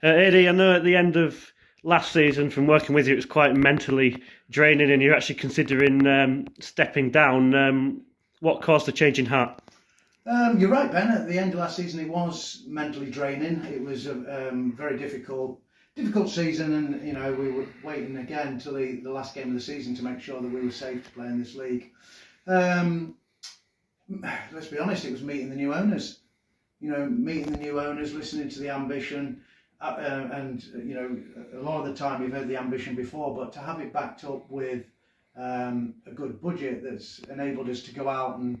Eddie, I know at the end of last season, from working with you, it was quite mentally draining, and you're actually considering stepping down. What caused the change in heart? You're right, Ben. At the end of last season, it was mentally draining. It was a very difficult season, and we were waiting again until the last game of the season to make sure that we were safe to play in this league. Let's be honest, it was meeting the new owners. Meeting the new owners, listening to the ambition, and a lot of the time you've heard the ambition before, but to have it backed up with a good budget that's enabled us to go out and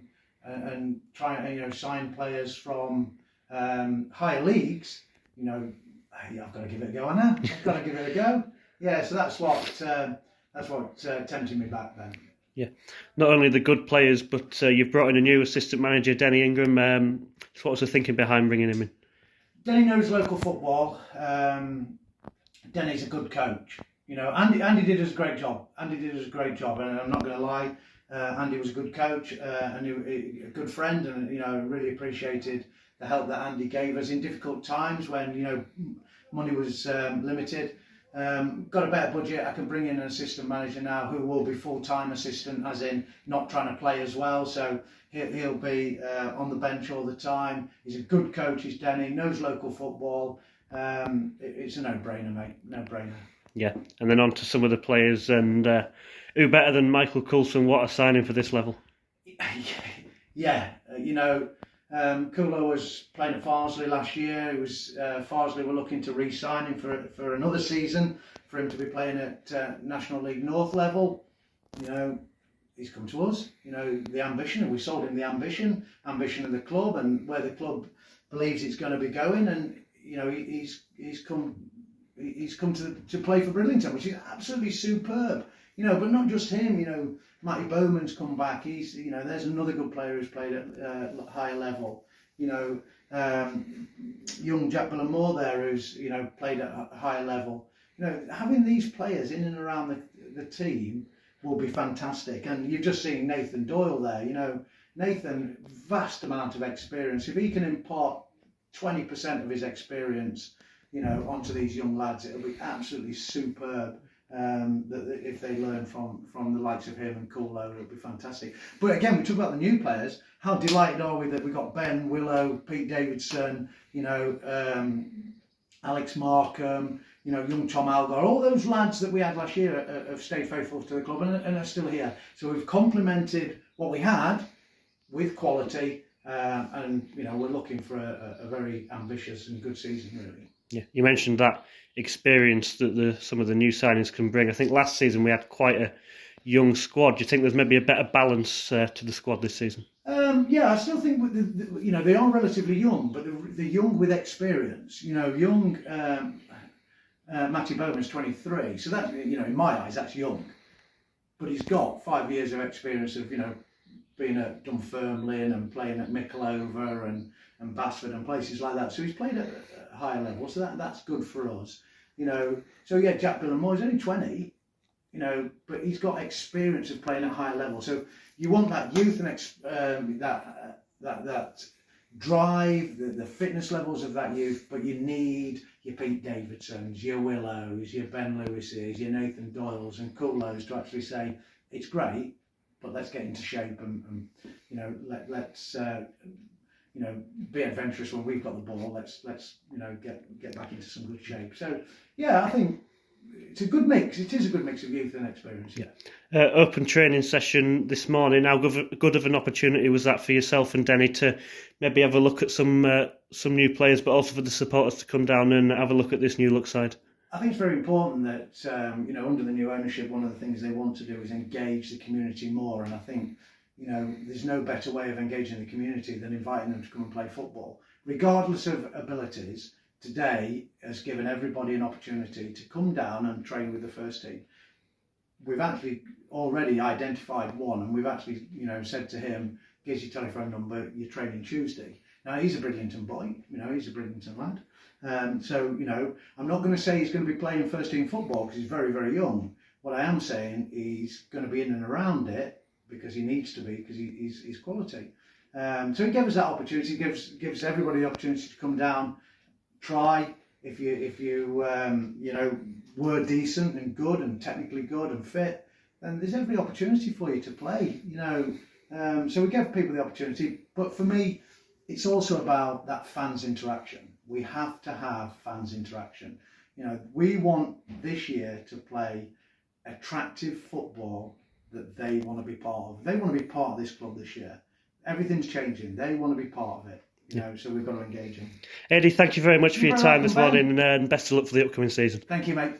try and sign players from higher leagues. I've got to give it a go, Anna. I've got to give it a go. Yeah, so that's what tempted me back then. Yeah, not only the good players, but you've brought in a new assistant manager, Denny Ingram. So what was the thinking behind bringing him in? Denny knows local football. Denny's a good coach. Andy did us a great job. And I'm not going to lie. Andy was a good coach and a good friend, and I really appreciated the help that Andy gave us in difficult times when money was limited. Got a better budget. I can bring in an assistant manager now who will be full-time assistant, as in not trying to play as well. So he'll be on the bench all the time. He's a good coach. He's Denny, knows local football. It's a no-brainer, mate. No-brainer. Yeah, and then on to some of the players, and who better than Michael Coulson? What a signing for this level. Yeah, Kulo was playing at Farsley last year. It was Farsley were looking to re-sign him for another season, for him to be playing at National League North level. He's come to us. The ambition, and we sold him the ambition of the club and where the club believes it's going to be going. And he's come to play for Bridlington, which is absolutely superb. But not just him. Matty Bowman's come back. He's there's another good player who's played at higher level. Young Jack Billamore there who's played at a higher level. Having these players in and around the team will be fantastic. And you've just seen Nathan Doyle there. Nathan, vast amount of experience. If he can impart 20% of his experience, onto these young lads, it'll be absolutely superb. That if they learn from the likes of him and Coolo, it'll be fantastic. But again, we talk about the new players. How delighted are we that we got Ben Willow, Pete Davidson, Alex Markham, young Tom Algar, all those lads that we had last year have stayed faithful to the club and are still here. So we've complemented what we had with quality, and we're looking for a very ambitious and good season, really. Yeah, you mentioned that experience that some of the new signings can bring. I think last season we had quite a young squad. Do you think there's maybe a better balance to the squad this season? Yeah, I still think they are relatively young, but they're young with experience. Young Matty Bowman's 23, so that in my eyes that's young, but he's got 5 years of experience of being at Dunfermline and playing at Mickleover and Basford and places like that. So he's played at a higher level, so that's good for us. So yeah, Jack Billamore is only 20, but he's got experience of playing at higher level. So you want that youth and that drive, the fitness levels of that youth, but you need your Pete Davidsons, your Willows, your Ben Lewises, your Nathan Doyles and Coolo's to actually say it's great, but let's get into shape and let's be adventurous when we've got the ball. Let's get back into some good shape. So yeah, I think it's a good mix. It is a good mix of youth and experience. Yeah. Open training session this morning. How good of an opportunity was that for yourself and Denny to maybe have a look at some new players, but also for the supporters to come down and have a look at this new look side? I think it's very important that under the new ownership, one of the things they want to do is engage the community more, and I think there's no better way of engaging the community than inviting them to come and play football, regardless of abilities. Today has given everybody an opportunity to come down and train with the first team. We've actually already identified one, and we've actually said to him, "Here's your telephone number. You're training Tuesday." Now he's a Bridlington boy. He's a Bridlington lad. So I'm not going to say he's going to be playing first team football because he's very, very young. What I am saying, he's going to be in and around it because he needs to be, because he's quality. So he gave us that opportunity. Gives everybody the opportunity to come down, try. if you you know, were decent and good and technically good and fit, then there's every opportunity for you to play. You know, so we give people the opportunity. But for me, it's also about that fans interaction. We have to have fans interaction. You know, we want this year to play attractive football that they want to be part of. They want to be part of this club this year. Everything's changing. They want to be part of it. You know, so we've got to engage them. Eddie, thank you very much for your time this welcome, Ben. morning, and best of luck for the upcoming season. Thank you, mate.